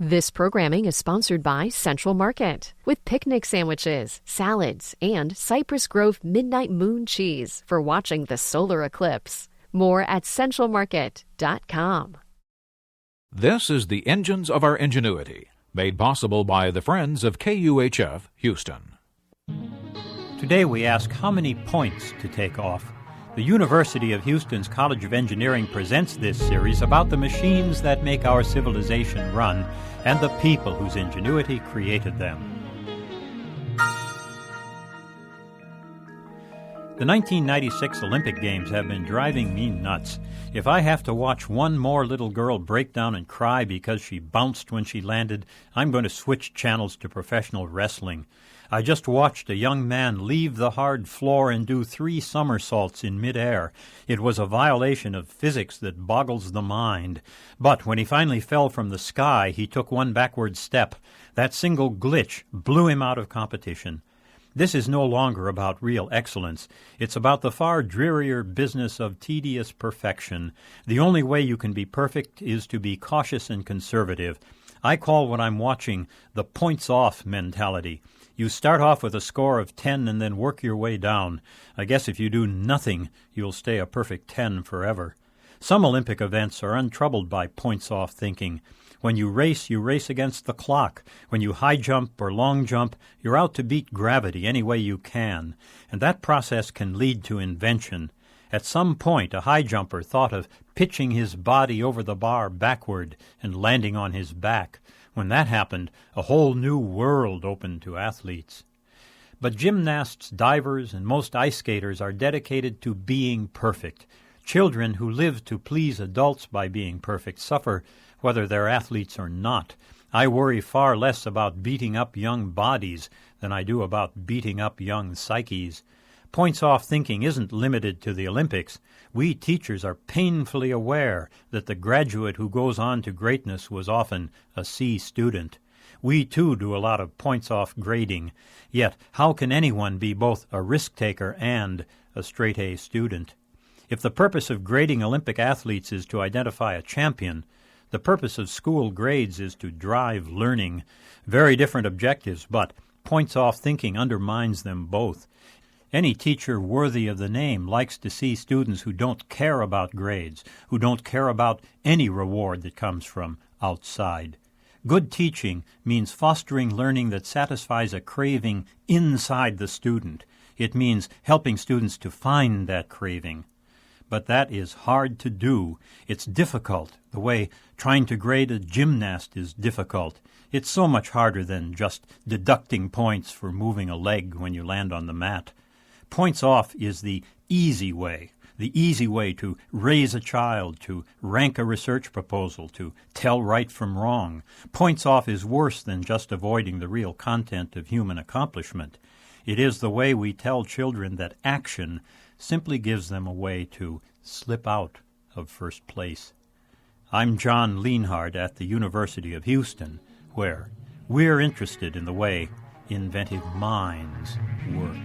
This programming is sponsored by Central Market with picnic sandwiches, salads, and Cypress Grove Midnight Moon cheese for watching the solar eclipse. More at centralmarket.com. This is the Engines of Our Ingenuity, made possible by the Friends of KUHF Houston. Today we ask how many points to take off. The University of Houston's College of Engineering presents this series about the machines that make our civilization run and the people whose ingenuity created them. The 1996 Olympic Games have been driving me nuts. If I have to watch one more little girl break down and cry because she bounced when she landed, I'm going to switch channels to professional wrestling. I just watched a young man leave the hard floor and do 3 somersaults in midair. It was a violation of physics that boggles the mind. But when he finally fell from the sky, he took one backward step. That single glitch blew him out of competition. This is no longer about real excellence. It's about the far drearier business of tedious perfection. The only way you can be perfect is to be cautious and conservative. I call what I'm watching the points-off mentality. You start off with a score of 10 and then work your way down. I guess if you do nothing, you'll stay a perfect 10 forever. Some Olympic events are untroubled by points-off thinking. When you race against the clock. When you high jump or long jump, you're out to beat gravity any way you can. And that process can lead to invention. At some point, a high jumper thought of pitching his body over the bar backward and landing on his back. When that happened, a whole new world opened to athletes. But gymnasts, divers, and most ice skaters are dedicated to being perfect. Children who live to please adults by being perfect suffer whether they're athletes or not. I worry far less about beating up young bodies than I do about beating up young psyches. Points-off thinking isn't limited to the Olympics. We teachers are painfully aware that the graduate who goes on to greatness was often a C student. We, too, do a lot of points-off grading. Yet, how can anyone be both a risk-taker and a straight-A student? If the purpose of grading Olympic athletes is to identify a champion, the purpose of school grades is to drive learning. Very different objectives, but points-off thinking undermines them both. Any teacher worthy of the name likes to see students who don't care about grades, who don't care about any reward that comes from outside. Good teaching means fostering learning that satisfies a craving inside the student. It means helping students to find that craving. But that is hard to do. It's difficult, the way trying to grade a gymnast is difficult. It's so much harder than just deducting points for moving a leg when you land on the mat. Points off is the easy way to raise a child, to rank a research proposal, to tell right from wrong. Points off is worse than just avoiding the real content of human accomplishment. It is the way we tell children that action simply gives them a way to slip out of first place. I'm John Lienhard at the University of Houston, where we're interested in the way inventive minds work.